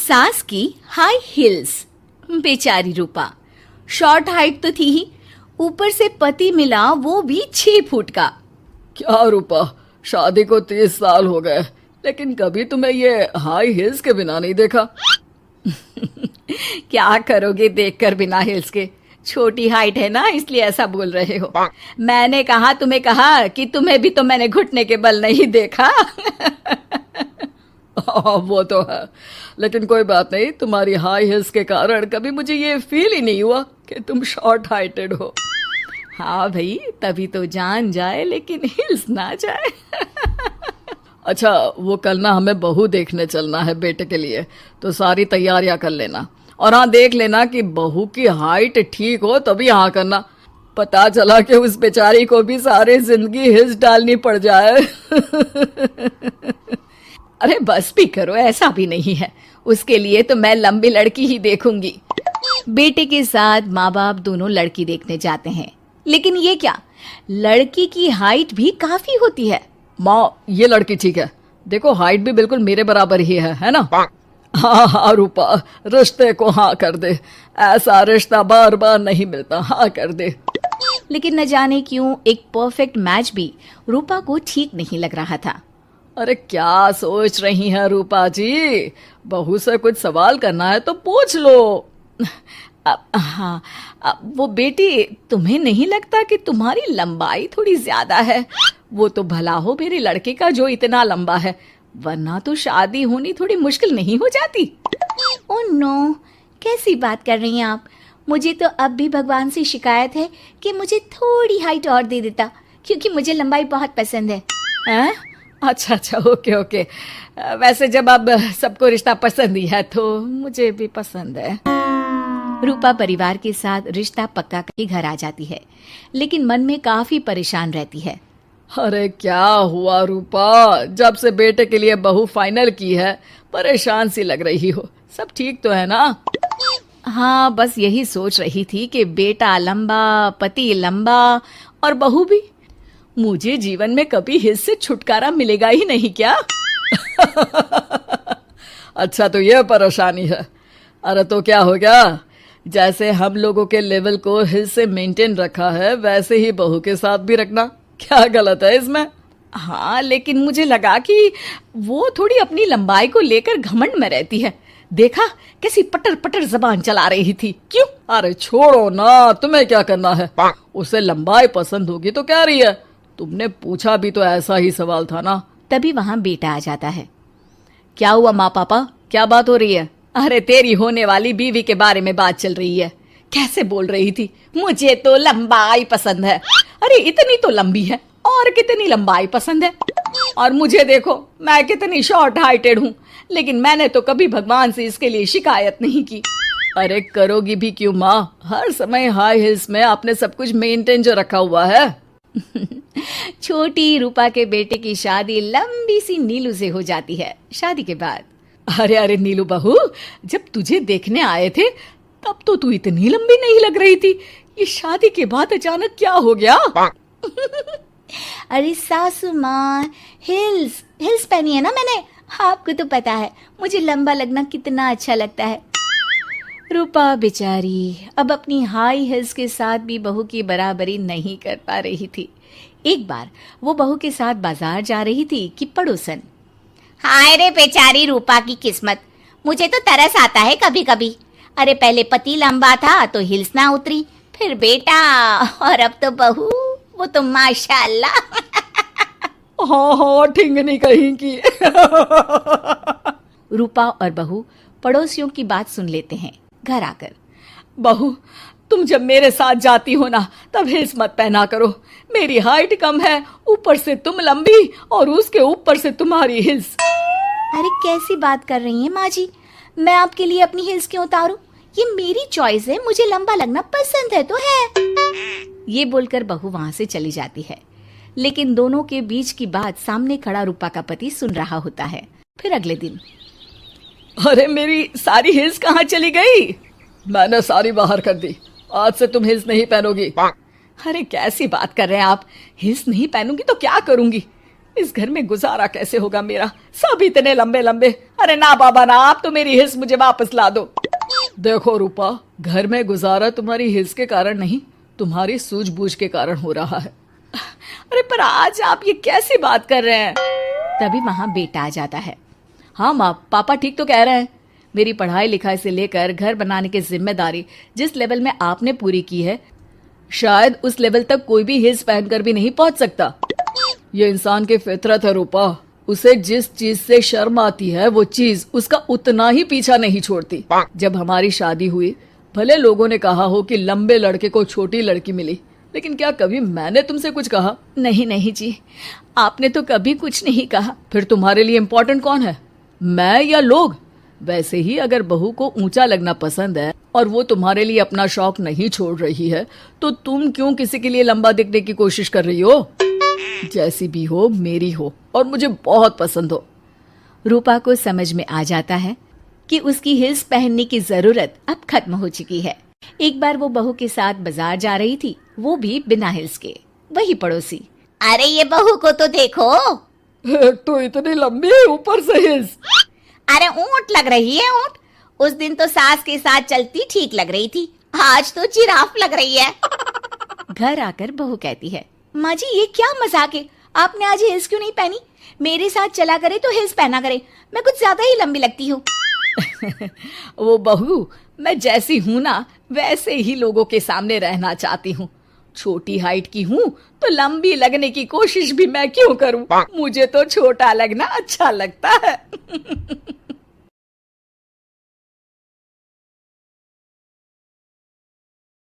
सास की high heels. बेचारी रूपा, शॉर्ट हाइट तो थी ही, ऊपर से पति मिला वो भी 6 फुट का। क्या रूपा, शादी को 30 साल हो गए, लेकिन कभी तुम्हें ये हाई हील्स के बिना नहीं देखा। क्या करोगे देखकर बिना हील्स के? छोटी हाइट है ना, इसलिए ऐसा बोल रहे हो। मैंने कहा तुम्हें कहा कि तुम्हें भी तो मैंने घुटने के बल नहीं देखा। वो तो है, लेकिन कोई बात नहीं, तुम्हारी हाई हील्स के कारण कभी मुझे ये फील ही नहीं हुआ कि तुम शॉर्ट हाइटेड हो। हाँ भाई, तभी तो जान जाए लेकिन हिल्स ना जाए। अच्छा, वो कल ना हमें बहू देखने चलना है बेटे के लिए, तो सारी तैयारियां कर लेना। और हाँ, देख लेना कि बहू की हाइट ठीक हो तभी हाँ करना। पता चला कि उस बेचारी को भी सारी जिंदगी हिल्स डालनी पड़ जाए। अरे बस भी करो, ऐसा भी नहीं है। उसके लिए तो मैं लंबी लड़की ही देखूंगी। बेटे के साथ माँ बाप दोनों लड़की देखने जाते हैं, लेकिन ये क्या, लड़की की हाइट भी काफी होती है। माँ, ये लड़की ठीक है, देखो हाइट भी बिल्कुल मेरे बराबर ही है ना। हाँ हाँ रूपा, रिश्ते को हाँ कर दे, ऐसा रिश्ता बार बार नहीं मिलता, हाँ कर दे। लेकिन न जाने क्यों एक परफेक्ट मैच भी रूपा को ठीक नहीं लग रहा था। अरे क्या सोच रही हैं रूपा जी, बहू से कुछ सवाल करना है तो पूछ लो। हाँ, वो बेटी, तुम्हें नहीं लगता कि तुम्हारी लंबाई थोड़ी ज्यादा है? वो तो भला हो मेरे लड़के का जो इतना लंबा है, वरना तो शादी होनी थोड़ी मुश्किल नहीं हो जाती। ओह नो, कैसी बात कर रही हैं आप? मुझे तो अब भी भगवान से शिकायत है कि मुझे थोड़ी हाइट और दे देता, क्योंकि मुझे लंबाई बहुत पसंद है। हैं? अच्छा अच्छा, ओके ओके। वैसे जब अब सबको रिश्ता पसंद ही है तो मुझे भी पसंद है। रूपा परिवार के साथ रिश्ता पक्का करके घर आ जाती है, लेकिन मन में काफी परेशान रहती है। अरे क्या हुआ रूपा, जब से बेटे के लिए बहू फाइनल की है परेशान सी लग रही हो, सब ठीक तो है ना? हाँ, बस यही सोच रही थी कि बेटा लंबा, पति लंबा और बहू भी। मुझे जीवन में कभी हिस्स से छुटकारा मिलेगा ही नहीं क्या? अच्छा, तो ये परेशानी है। अरे तो क्या हो गया, जैसे हम लोगों के लेवल को हिस्स से मेंटेन रखा है वैसे ही बहू के साथ भी रखना, क्या गलत है इसमें? हाँ, लेकिन मुझे लगा कि वो थोड़ी अपनी लंबाई को लेकर घमंड में रहती है। देखा कैसी पटर पटर जबान चला रही थी। क्यों? अरे छोड़ो ना, तुम्हें क्या करना है? उसे लंबाई पसंद होगी तो क्या रही है, तुमने पूछा भी तो ऐसा ही सवाल था ना। तभी वहां बेटा आ जाता है। क्या हुआ माँ पापा, क्या बात हो रही है? अरे तेरी होने वाली बीवी के बारे में बात चल रही है। कैसे बोल रही थी, मुझे तो लंबाई पसंद है। अरे इतनी तो लंबी है, और कितनी लंबाई पसंद है? और मुझे देखो, मैं कितनी शॉर्ट हाइटेड हूँ, लेकिन मैंने तो कभी भगवान से इसके लिए शिकायत नहीं की। अरे करोगी भी क्यों माँ, हर समय हाई हिल्स में आपने सब कुछ मेंटेन जो रखा हुआ है। छोटी रूपा के बेटे की शादी लंबी सी नीलू से हो जाती है। शादी के बाद, अरे अरे नीलू बहू, जब तुझे देखने आए थे तब तो तू इतनी लंबी नहीं लग रही थी, ये शादी के बाद अचानक क्या हो गया? अरे सासू माँ, हिल्स पहनी है ना मैंने, आपको तो पता है मुझे लंबा लगना कितना अच्छा लगता है। रूपा बेचारी अब अपनी हाई हिल्स के साथ भी बहू की बराबरी नहीं कर पा रही थी। एक बार वो बहू के साथ बाजार जा रही थी कि पड़ोसन, हाय रे बेचारी रूपा की किस्मत, मुझे तो तरस आता है कभी कभी। अरे पहले पति लंबा था तो हिल्स ना उतरी, फिर बेटा, और अब तो बहू, वो तो माशाल्लाह। हाँ हाँ, ठिंगनी कहीं की। रूपा और बहू पड़ोसियों की बात सुन लेते हैं। घर आकर, बहू, तुम जब मेरे साथ जाती हो ना तब हिल्स मत पहना करो, मेरी हाइट कम है, ऊपर से तुम लंबी और उसके ऊपर से तुम्हारी हिल्स। अरे कैसी बात कर रही हैं माँ जी, मैं आपके लिए अपनी हिल्स क्यों उतारूं? ये मेरी चॉइस है, मुझे लंबा लगना पसंद है तो है। ये बोलकर बहू वहां से चली जाती है, लेकिन दोनों के बीच की बात सामने खड़ा रूपा का पति सुन रहा होता है। फिर अगले दिन, अरे मेरी सारी हिल्स कहाँ चली गई? मैंने सारी बाहर कर दी, आज से तुम हिल्स नहीं पहनोगी। अरे कैसी बात कर रहे हैं आप, हिल्स नहीं पहनूंगी तो क्या करूंगी? इस घर में गुजारा कैसे होगा मेरा, सब इतने लंबे लंबे। अरे ना बाबा ना, आप तो मेरी हिस्स मुझे वापस ला दो। देखो रूपा, घर में गुजारा तुम्हारी हिस्स के कारण नहीं, तुम्हारी सूझबूझ के कारण हो रहा है। अरे पर आज आप ये कैसी बात कर रहे हैं? तभी वहां बेटा आ जाता है। हाँ माँ, पापा ठीक तो कह रहे हैं। मेरी पढ़ाई लिखाई से लेकर घर बनाने की जिम्मेदारी जिस लेवल में आपने पूरी की है, शायद उस लेवल तक कोई भी हिस्स पहनकर भी नहीं पहुंच सकता। ये इंसान की फितरत है रूपा, उसे जिस चीज से शर्म आती है वो चीज उसका उतना ही पीछा नहीं छोड़ती। जब हमारी शादी हुई, भले लोगों ने कहा हो कि लंबे लड़के को छोटी लड़की मिली, लेकिन क्या कभी मैंने तुमसे कुछ कहा? नहीं नहीं जी, आपने तो कभी कुछ नहीं कहा। फिर तुम्हारे लिए इम्पोर्टेंट कौन है, मैं या लोग? वैसे ही अगर बहू को ऊंचा लगना पसंद है और वो तुम्हारे लिए अपना शौक नहीं छोड़ रही है, तो तुम क्यों किसी के लिए लंबा दिखने की कोशिश कर रही हो? जैसी भी हो, मेरी हो और मुझे बहुत पसंद हो। रूपा को समझ में आ जाता है कि उसकी हिल्स पहनने की जरूरत अब खत्म हो चुकी है। एक बार वो बहू के साथ बाजार जा रही थी, वो भी बिना हिल्स के। वही पड़ोसी, अरे ये बहू को तो देखो, एक तो इतनी लंबी है, ऊपर से हिल्स। अरे ऊंट लग रही है ऊंट। उस दिन तो सास के साथ चलती ठीक लग रही थी, आज तो जिराफ लग रही है। घर आकर बहू कहती है, माँ जी ये क्या मजाक है, आपने आज हिल्स क्यों नहीं पहनी? मेरे साथ चला करे तो हिल्स पहना करे, मैं कुछ ज्यादा ही लंबी लगती हूँ। वो बहू, मैं जैसी हूं ना वैसे ही लोगों के सामने रहना चाहती हूँ। छोटी हाइट की हूँ तो लंबी लगने की कोशिश भी मैं क्यों करूँ? मुझे तो छोटा लगना अच्छा लगता है।